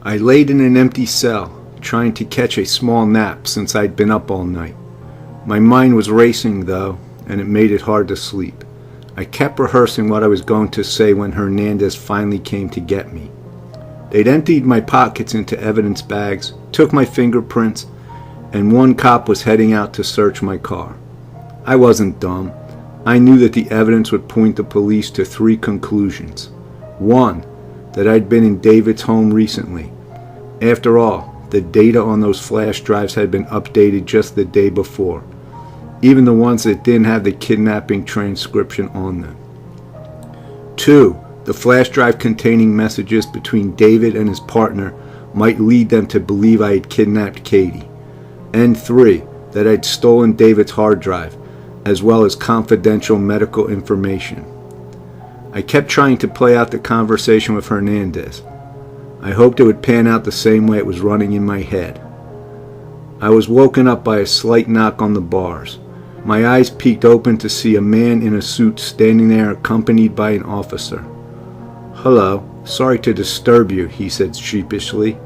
I laid in an empty cell, trying to catch a small nap since I'd been up all night. My mind was racing, though, and it made it hard to sleep. I kept rehearsing what I was going to say when Hernandez finally came to get me. They'd emptied my pockets into evidence bags, took my fingerprints, and one cop was heading out to search my car. I wasn't dumb. I knew that the evidence would point the police to 3 conclusions. 1, that I'd been in David's home recently. After all, the data on those flash drives had been updated just the day before, even the ones that didn't have the kidnapping transcription on them. 2, the flash drive containing messages between David and his partner might lead them to believe I had kidnapped Katie. And 3, that I'd stolen David's hard drive, as well as confidential medical information. I kept trying to play out the conversation with Hernandez. I hoped it would pan out the same way it was running in my head. I was woken up by a slight knock on the bars. My eyes peeked open to see a man in a suit standing there accompanied by an officer. "Hello, sorry to disturb you," he said sheepishly.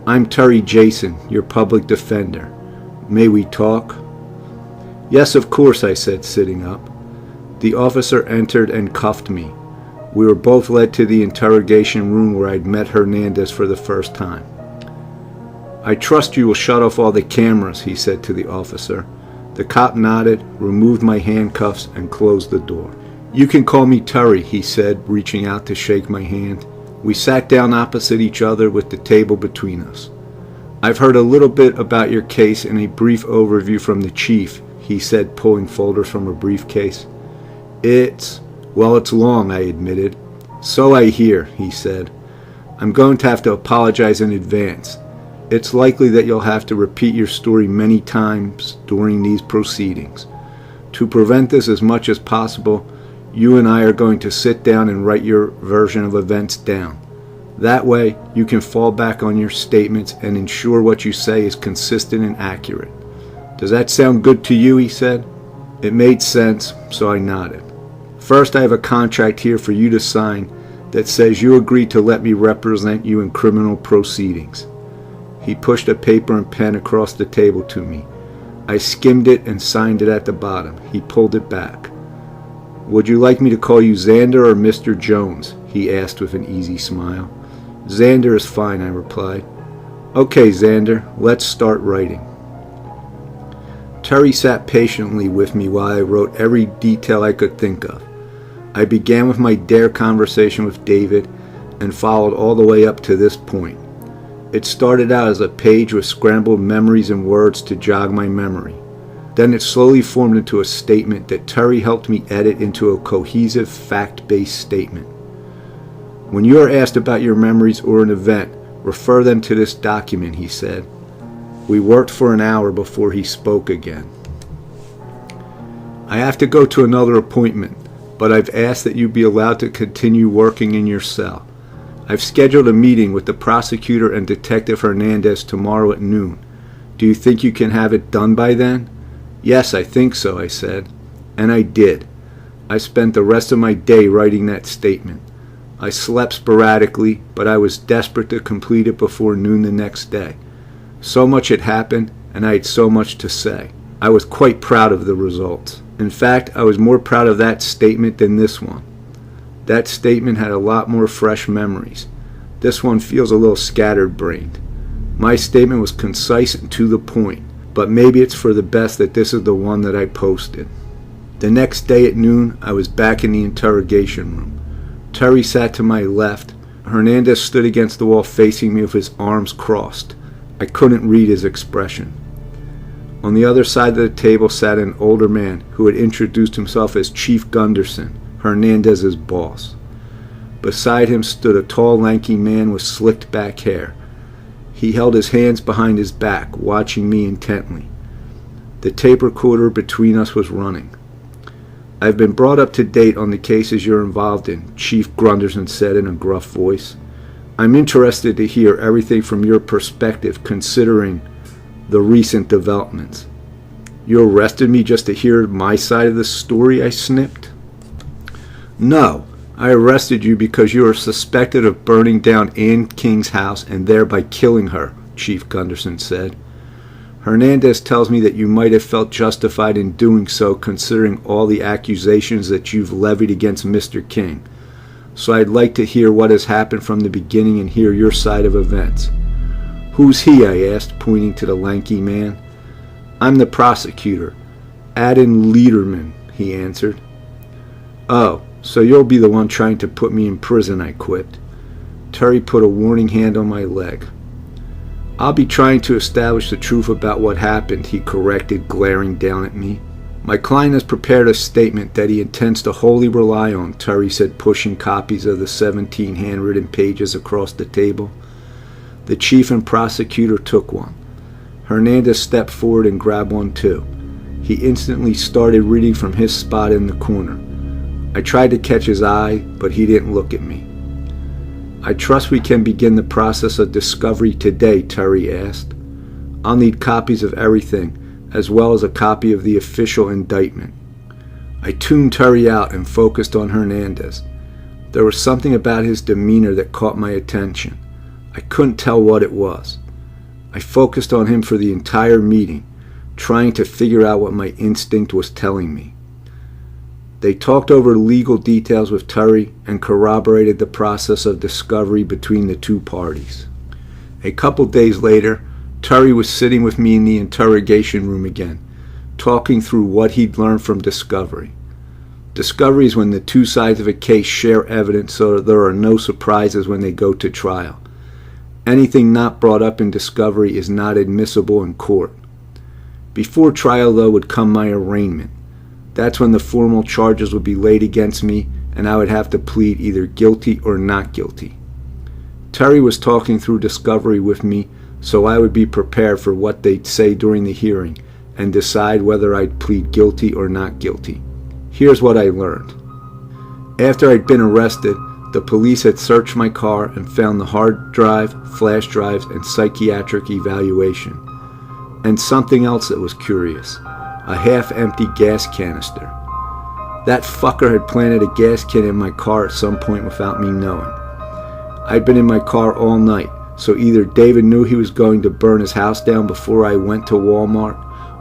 "I'm Terry Jason, your public defender. May we talk?" "Yes, of course," I said, sitting up. The officer entered and cuffed me. We were both led to the interrogation room where I'd met Hernandez for the first time. "I trust you will shut off all the cameras," he said to the officer. The cop nodded, removed my handcuffs, and closed the door. "You can call me Terry," he said, reaching out to shake my hand. We sat down opposite each other with the table between us. "I've heard a little bit about your case and a brief overview from the chief," he said, pulling folders from a briefcase. It's long," I admitted. "So I hear," he said. "I'm going to have to apologize in advance. It's likely that you'll have to repeat your story many times during these proceedings. To prevent this as much as possible, you and I are going to sit down and write your version of events down. That way, you can fall back on your statements and ensure what you say is consistent and accurate. Does that sound good to you?" he said. It made sense, so I nodded. "First, I have a contract here for you to sign that says you agree to let me represent you in criminal proceedings." He pushed a paper and pen across the table to me. I skimmed it and signed it at the bottom. He pulled it back. "Would you like me to call you Xander or Mr. Jones?" he asked with an easy smile. "Xander is fine," I replied. "Okay, Xander, let's start writing." Terry sat patiently with me while I wrote every detail I could think of. I began with my dare conversation with David and followed all the way up to this point. It started out as a page with scrambled memories and words to jog my memory. Then it slowly formed into a statement that Terry helped me edit into a cohesive, fact-based statement. "When you are asked about your memories or an event, refer them to this document," he said. We worked for an hour before he spoke again. "I have to go to another appointment, but I've asked that you be allowed to continue working in your cell. I've scheduled a meeting with the prosecutor and Detective Hernandez tomorrow at noon. Do you think you can have it done by then?" "Yes, I think so," I said. And I did. I spent the rest of my day writing that statement. I slept sporadically, but I was desperate to complete it before noon the next day. So much had happened, and I had so much to say. I was quite proud of the results. In fact, I was more proud of that statement than this one. That statement had a lot more fresh memories. This one feels a little scattered-brained. My statement was concise and to the point, but maybe it's for the best that this is the one that I posted. The next day at noon, I was back in the interrogation room. Terry sat to my left. Hernandez stood against the wall facing me with his arms crossed. I couldn't read his expression. On the other side of the table sat an older man who had introduced himself as Chief Gunderson, Hernandez's boss. Beside him stood a tall, lanky man with slicked back hair. He held his hands behind his back, watching me intently. The tape recorder between us was running. "I've been brought up to date on the cases you're involved in," Chief Gunderson said in a gruff voice. "I'm interested to hear everything from your perspective considering the recent developments." "You arrested me just to hear my side of the story?" I snipped. "No," I arrested you because you are suspected of burning down Ann King's house and thereby killing her, Chief Gunderson said. Hernandez tells me that you might have felt justified in doing so considering all the accusations that you've levied against Mr. King. So I'd like to hear what has happened from the beginning and hear your side of events. Who's he? I asked, pointing to the lanky man. I'm the prosecutor, Adin Lederman, he answered. Oh, so you'll be the one trying to put me in prison, I quipped. Terry put a warning hand on my leg. I'll be trying to establish the truth about what happened, he corrected, glaring down at me. My client has prepared a statement that he intends to wholly rely on, Terry said, pushing copies of the 17 handwritten pages across the table. The chief and prosecutor took one. Hernandez stepped forward and grabbed one too. He instantly started reading from his spot in the corner. I tried to catch his eye, but he didn't look at me. I trust we can begin the process of discovery today, Terry asked. I'll need copies of everything, as well as a copy of the official indictment. I tuned Terry out and focused on Hernandez. There was something about his demeanor that caught my attention. I couldn't tell what it was. I focused on him for the entire meeting, trying to figure out what my instinct was telling me. They talked over legal details with Terry and corroborated the process of discovery between the two parties. A couple days later, Terry was sitting with me in the interrogation room again, talking through what he'd learned from discovery. Discovery is when the two sides of a case share evidence so that there are no surprises when they go to trial. Anything not brought up in discovery is not admissible in court. Before trial, though, would come my arraignment. That's when the formal charges would be laid against me and I would have to plead either guilty or not guilty. Terry was talking through discovery with me so I would be prepared for what they'd say during the hearing and decide whether I'd plead guilty or not guilty. Here's what I learned. After I'd been arrested, the police had searched my car and found the hard drive, flash drives, and psychiatric evaluation. And something else that was curious. A half-empty gas canister. That fucker had planted a gas can in my car at some point without me knowing. I'd been in my car all night, so either David knew he was going to burn his house down before I went to Walmart,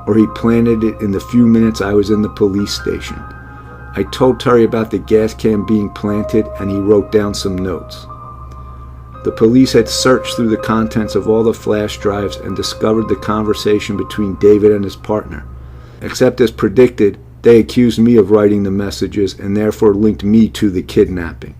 or he planted it in the few minutes I was in the police station. I told Terry about the gas can being planted, and he wrote down some notes. The police had searched through the contents of all the flash drives and discovered the conversation between David and his partner. Except as predicted, they accused me of writing the messages and therefore linked me to the kidnapping.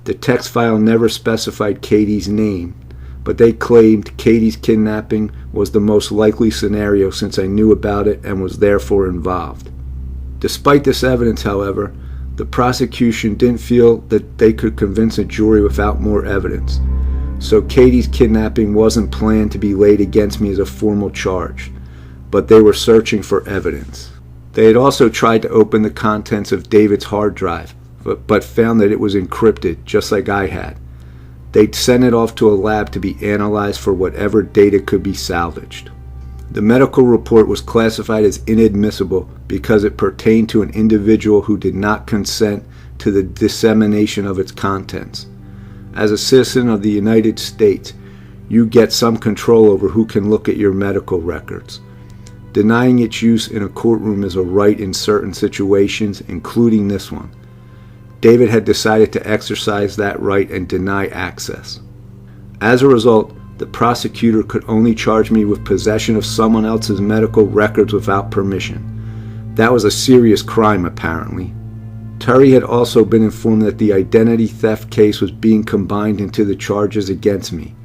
The text file never specified Katie's name, but they claimed Katie's kidnapping was the most likely scenario since I knew about it and was therefore involved. Despite this evidence, however, the prosecution didn't feel that they could convince a jury without more evidence, so Katie's kidnapping wasn't planned to be laid against me as a formal charge, but they were searching for evidence. They had also tried to open the contents of David's hard drive, but found that it was encrypted, just like I had. They'd sent it off to a lab to be analyzed for whatever data could be salvaged. The medical report was classified as inadmissible because it pertained to an individual who did not consent to the dissemination of its contents. As a citizen of the United States, you get some control over who can look at your medical records. Denying its use in a courtroom is a right in certain situations, including this one. David had decided to exercise that right and deny access. As a result, the prosecutor could only charge me with possession of someone else's medical records without permission. That was a serious crime, apparently. Terry had also been informed that the identity theft case was being combined into the charges against me.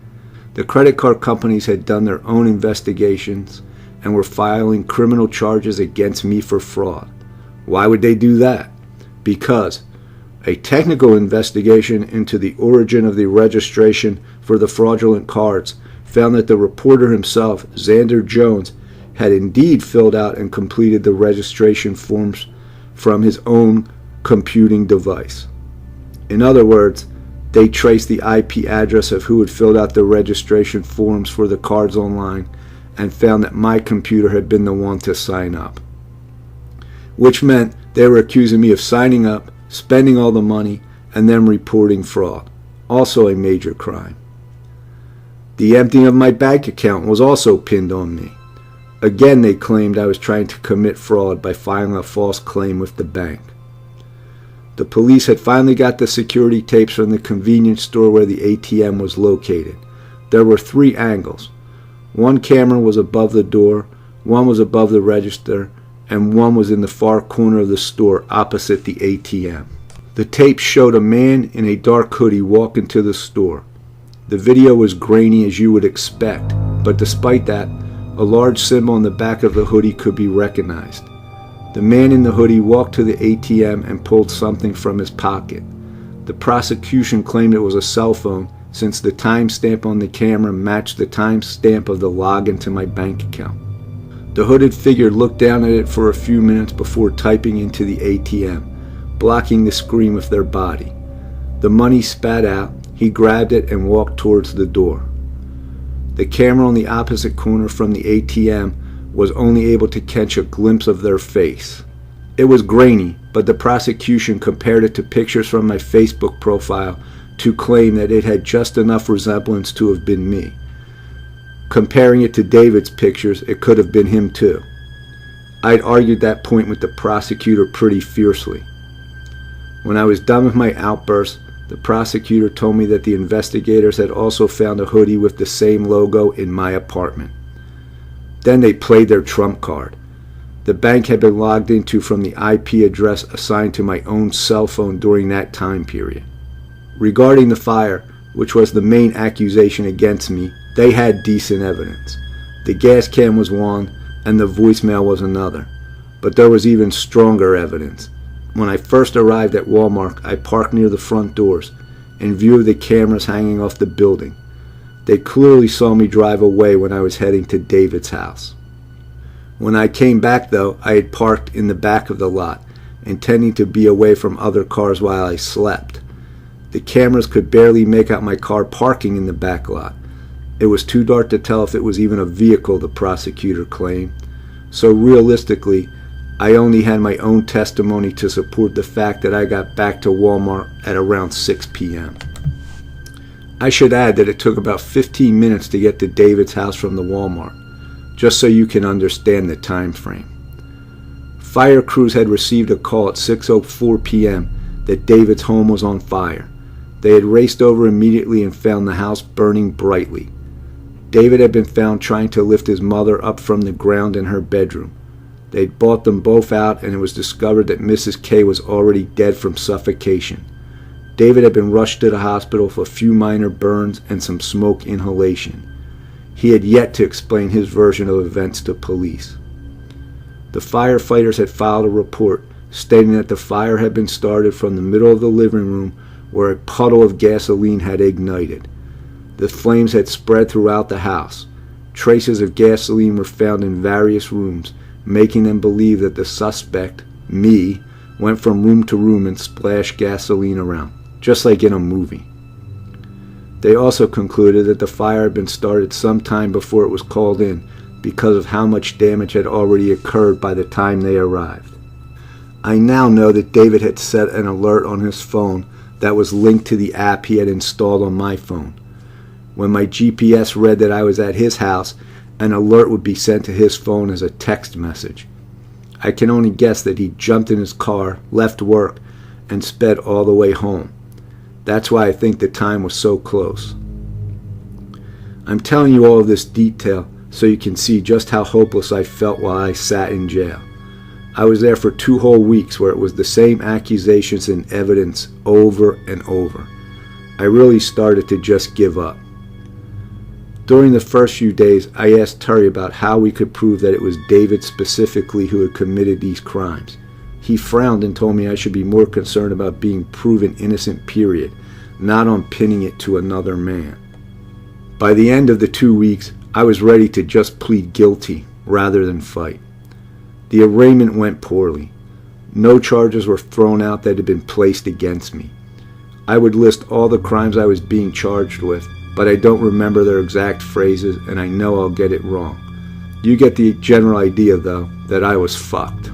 The credit card companies had done their own investigations and were filing criminal charges against me for fraud. Why would they do that? Because a technical investigation into the origin of the registration for the fraudulent cards found that the reporter himself, Xander Jones, had indeed filled out and completed the registration forms from his own computing device. In other words, they traced the IP address of who had filled out the registration forms for the cards online and found that my computer had been the one to sign up. Which meant they were accusing me of signing up, spending all the money, and them reporting fraud, also a major crime. The emptying of my bank account was also pinned on me. Again, they claimed I was trying to commit fraud by filing a false claim with the bank. The police had finally got the security tapes from the convenience store where the ATM was located. There were 3 angles. One camera was above the door, one was above the register, and one was in the far corner of the store opposite the ATM. The tape showed a man in a dark hoodie walk into the store. The video was grainy as you would expect, but despite that, a large symbol on the back of the hoodie could be recognized. The man in the hoodie walked to the ATM and pulled something from his pocket. The prosecution claimed it was a cell phone since the timestamp on the camera matched the timestamp of the login to my bank account. The hooded figure looked down at it for a few minutes before typing into the ATM, blocking the screen with their body. The money spat out. He grabbed it and walked towards the door. The camera on the opposite corner from the ATM was only able to catch a glimpse of their face. It was grainy, but the prosecution compared it to pictures from my Facebook profile to claim that it had just enough resemblance to have been me. Comparing it to David's pictures, it could have been him too. I'd argued that point with the prosecutor pretty fiercely. When I was done with my outburst, the prosecutor told me that the investigators had also found a hoodie with the same logo in my apartment. Then they played their trump card. The bank had been logged into from the IP address assigned to my own cell phone during that time period. Regarding the fire, which was the main accusation against me, they had decent evidence. The gas can was one, and the voicemail was another. But there was even stronger evidence. When I first arrived at Walmart, I parked near the front doors, in view of the cameras hanging off the building. They clearly saw me drive away when I was heading to David's house. When I came back, though, I had parked in the back of the lot, intending to be away from other cars while I slept. The cameras could barely make out my car parking in the back lot. It was too dark to tell if it was even a vehicle, the prosecutor claimed. So realistically, I only had my own testimony to support the fact that I got back to Walmart at around 6 p.m. I should add that it took about 15 minutes to get to David's house from the Walmart, just so you can understand the time frame. Fire crews had received a call at 6:04 p.m. that David's home was on fire. They had raced over immediately and found the house burning brightly. David had been found trying to lift his mother up from the ground in her bedroom. They'd brought them both out, and it was discovered that Mrs. K was already dead from suffocation. David had been rushed to the hospital for a few minor burns and some smoke inhalation. He had yet to explain his version of events to police. The firefighters had filed a report stating that the fire had been started from the middle of the living room where a puddle of gasoline had ignited. The flames had spread throughout the house. Traces of gasoline were found in various rooms, making them believe that the suspect, me, went from room to room and splashed gasoline around, just like in a movie. They also concluded that the fire had been started sometime before it was called in because of how much damage had already occurred by the time they arrived. I now know that David had set an alert on his phone that was linked to the app he had installed on my phone. When my GPS read that I was at his house, an alert would be sent to his phone as a text message. I can only guess that he jumped in his car, left work, and sped all the way home. That's why I think the time was so close. I'm telling you all of this detail so you can see just how hopeless I felt while I sat in jail. I was there for 2 whole weeks where it was the same accusations and evidence over and over. I really started to just give up. During the first few days, I asked Terry about how we could prove that it was David specifically who had committed these crimes. He frowned and told me I should be more concerned about being proven innocent, period, not on pinning it to another man. By the end of the 2 weeks, I was ready to just plead guilty rather than fight. The arraignment went poorly. No charges were thrown out that had been placed against me. I would list all the crimes I was being charged with, but I don't remember their exact phrases, and I know I'll get it wrong. You get the general idea, though, that I was fucked.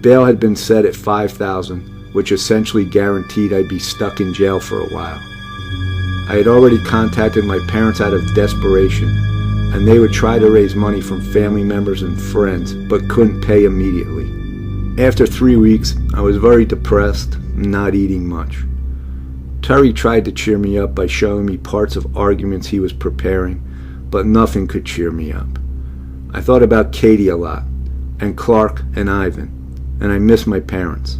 Bail had been set at $5,000, which essentially guaranteed I'd be stuck in jail for a while. I had already contacted my parents out of desperation, and they would try to raise money from family members and friends, but couldn't pay immediately. After 3 weeks, I was very depressed and not eating much. Terry tried to cheer me up by showing me parts of arguments he was preparing, but nothing could cheer me up. I thought about Katie a lot, and Clark and Ivan, and I missed my parents.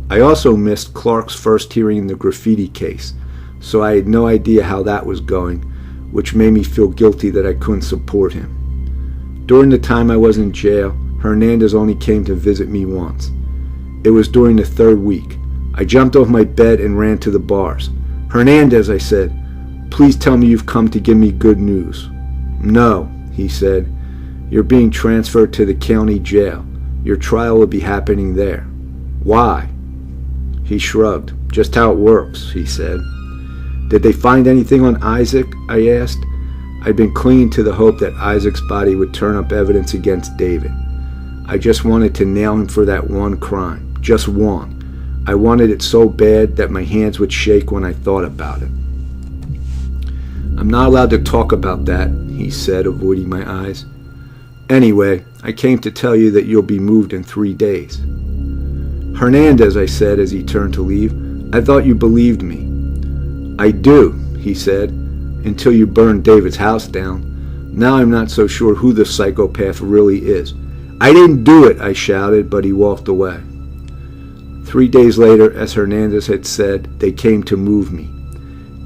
I also missed Clark's first hearing in the graffiti case, so I had no idea how that was going, which made me feel guilty that I couldn't support him. During the time I was in jail, Hernandez only came to visit me once. It was during the 3rd week. I jumped off my bed and ran to the bars. "Hernandez," I said, "please tell me you've come to give me good news." "No," he said, "you're being transferred to the county jail. Your trial will be happening there." "Why?" He shrugged. "Just how it works," he said. "Did they find anything on Isaac?" I asked. I'd been clinging to the hope that Isaac's body would turn up evidence against David. I just wanted to nail him for that one crime. Just one. I wanted it so bad that my hands would shake when I thought about it. "I'm not allowed to talk about that," he said, avoiding my eyes. "Anyway, I came to tell you that you'll be moved in 3 days." "Hernandez," I said as he turned to leave, "I thought you believed me." "I do," he said, "until you burned David's house down. Now I'm not so sure who the psychopath really is." "I didn't do it," I shouted, but he walked away. 3 days later, as Hernandez had said, they came to move me.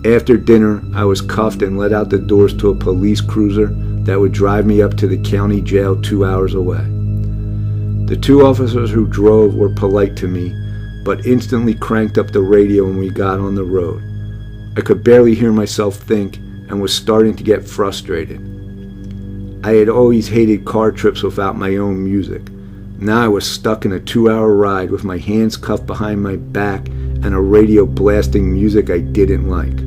After dinner, I was cuffed and led out the doors to a police cruiser that would drive me up to the county jail 2 hours away. The 2 officers who drove were polite to me, but instantly cranked up the radio when we got on the road. I could barely hear myself think and was starting to get frustrated. I had always hated car trips without my own music. Now I was stuck in a 2-hour ride with my hands cuffed behind my back and a radio blasting music I didn't like.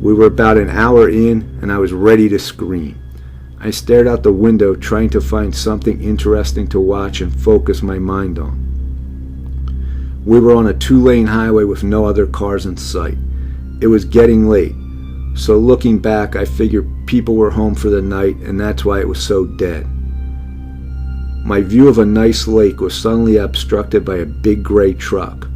We were about an hour in and I was ready to scream. I stared out the window trying to find something interesting to watch and focus my mind on. We were on a 2-lane highway with no other cars in sight. It was getting late, so looking back I figured people were home for the night and that's why it was so dead. My view of a nice lake was suddenly obstructed by a big gray truck.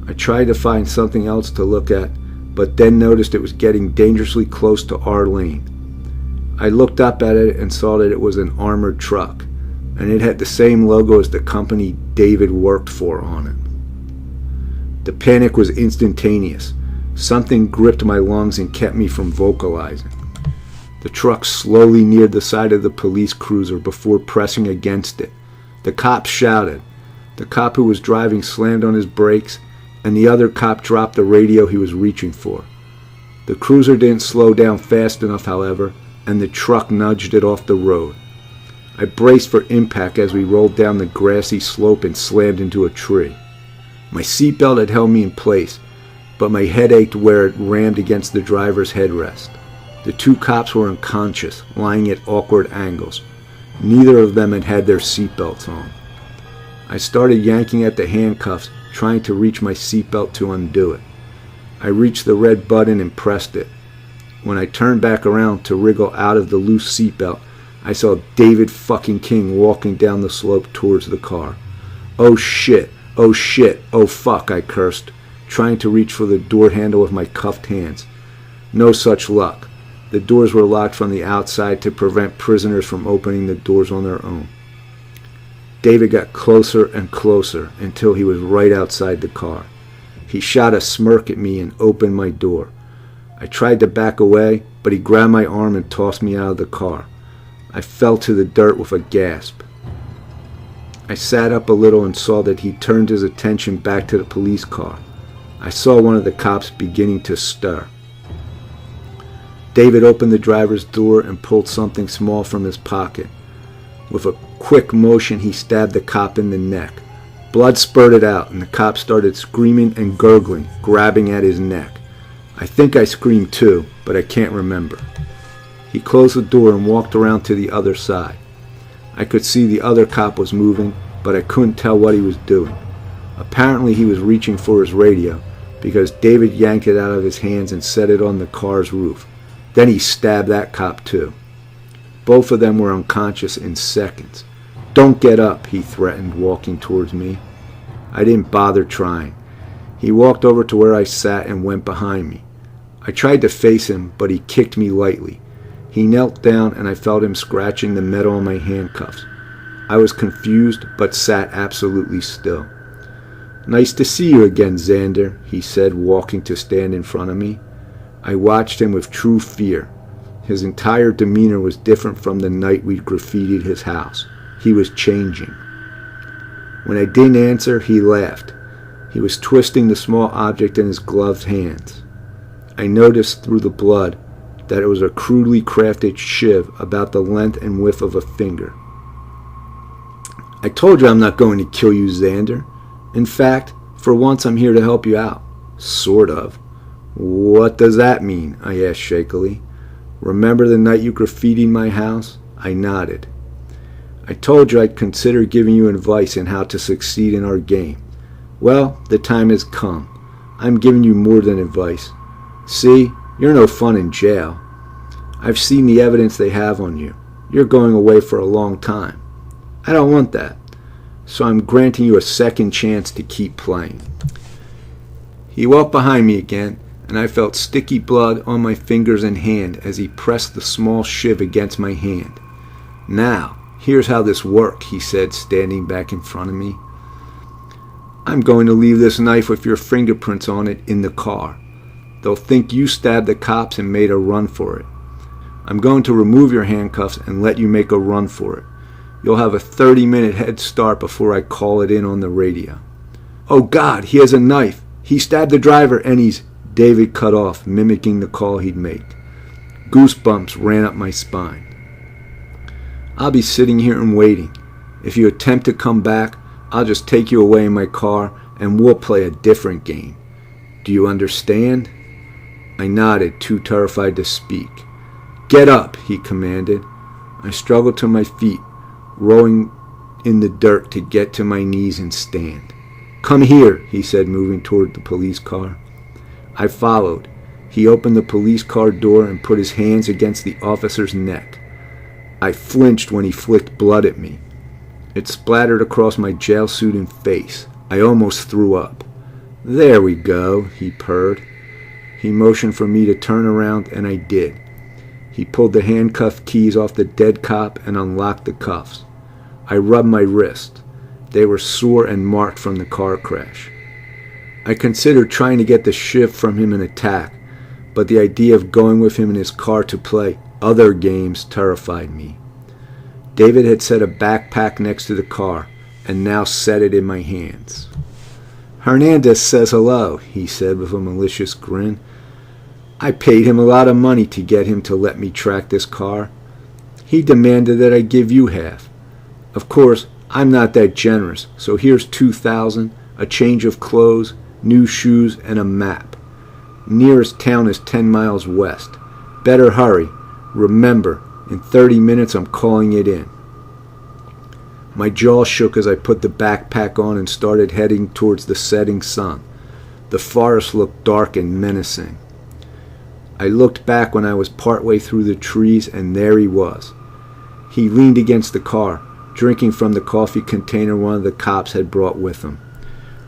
I tried to find something else to look at, but then noticed it was getting dangerously close to our lane. I looked up at it and saw that it was an armored truck, and it had the same logo as the company David worked for on it. The panic was instantaneous. Something gripped my lungs and kept me from vocalizing. The truck slowly neared the side of the police cruiser before pressing against it. The cop shouted. The cop who was driving slammed on his brakes, and the other cop dropped the radio he was reaching for. The cruiser didn't slow down fast enough, however, and the truck nudged it off the road. I braced for impact as we rolled down the grassy slope and slammed into a tree. My seatbelt had held me in place, but my head ached where it rammed against the driver's headrest. The 2 cops were unconscious, lying at awkward angles. Neither of them had had their seatbelts on. I started yanking at the handcuffs, trying to reach my seatbelt to undo it. I reached the red button and pressed it. When I turned back around to wriggle out of the loose seatbelt, I saw David fucking King walking down the slope towards the car. "Oh shit, oh shit, oh fuck," I cursed, trying to reach for the door handle with my cuffed hands. No such luck. The doors were locked from the outside to prevent prisoners from opening the doors on their own. David got closer and closer until he was right outside the car. He shot a smirk at me and opened my door. I tried to back away, but he grabbed my arm and tossed me out of the car. I fell to the dirt with a gasp. I sat up a little and saw that he turned his attention back to the police car. I saw one of the cops beginning to stir. David opened the driver's door and pulled something small from his pocket. With a quick motion, he stabbed the cop in the neck. Blood spurted out, and the cop started screaming and gurgling, grabbing at his neck. I think I screamed too, but I can't remember. He closed the door and walked around to the other side. I could see the other cop was moving, but I couldn't tell what he was doing. Apparently he was reaching for his radio, because David yanked it out of his hands and set it on the car's roof. Then he stabbed that cop too. Both of them were unconscious in seconds. "Don't get up," he threatened, walking towards me. I didn't bother trying. He walked over to where I sat and went behind me. I tried to face him, but he kicked me lightly. He knelt down and I felt him scratching the metal on my handcuffs. I was confused, but sat absolutely still. "Nice to see you again, Xander," he said, walking to stand in front of me. I watched him with true fear. His entire demeanor was different from the night we'd graffitied his house. He was changing. When I didn't answer, he laughed. He was twisting the small object in his gloved hands. I noticed through the blood that it was a crudely crafted shiv about the length and width of a finger. "I told you I'm not going to kill you, Xander. In fact, for once I'm here to help you out." "Sort of." "What does that mean?" I asked shakily. "Remember the night you graffitied my house?" I nodded. "I told you I'd consider giving you advice on how to succeed in our game. Well, the time has come. I'm giving you more than advice. See, you're no fun in jail. I've seen the evidence they have on you. You're going away for a long time. I don't want that. So I'm granting you a second chance to keep playing." He walked behind me again, and I felt sticky blood on my fingers and hand as he pressed the small shiv against my hand. "Now, here's how this works," he said, standing back in front of me. "I'm going to leave this knife with your fingerprints on it in the car. They'll think you stabbed the cops and made a run for it. I'm going to remove your handcuffs and let you make a run for it. You'll have a 30-minute head start before I call it in on the radio." "Oh God, he has a knife. He stabbed the driver and he's—" David cut off, mimicking the call he'd made. Goosebumps ran up my spine. "I'll be sitting here and waiting. If you attempt to come back, I'll just take you away in my car and we'll play a different game. Do you understand?" I nodded, too terrified to speak. "Get up," he commanded. I struggled to my feet, rolling in the dirt to get to my knees and stand. "Come here," he said, moving toward the police car. I followed. He opened the police car door and put his hands against the officer's neck. I flinched when he flicked blood at me. It splattered across my jail suit and face. I almost threw up. "There we go," he purred. He motioned for me to turn around, and I did. He pulled the handcuff keys off the dead cop and unlocked the cuffs. I rubbed my wrist. They were sore and marked from the car crash. I considered trying to get the shiv from him and attack, but the idea of going with him in his car to play other games terrified me. David had set a backpack next to the car, and now set it in my hands. "Hernandez says hello," he said with a malicious grin. "I paid him a lot of money to get him to let me track this car. He demanded that I give you half. Of course, I'm not that generous, so here's $2,000, a change of clothes, new shoes, and a map. Nearest town is 10 miles west. Better hurry. Remember, in 30 minutes I'm calling it in." My jaw shook as I put the backpack on and started heading towards the setting sun. The forest looked dark and menacing. I looked back when I was partway through the trees, and there he was. He leaned against the car, drinking from the coffee container one of the cops had brought with him.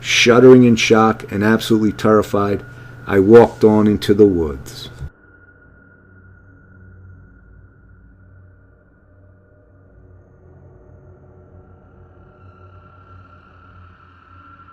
Shuddering in shock and absolutely terrified, I walked on into the woods.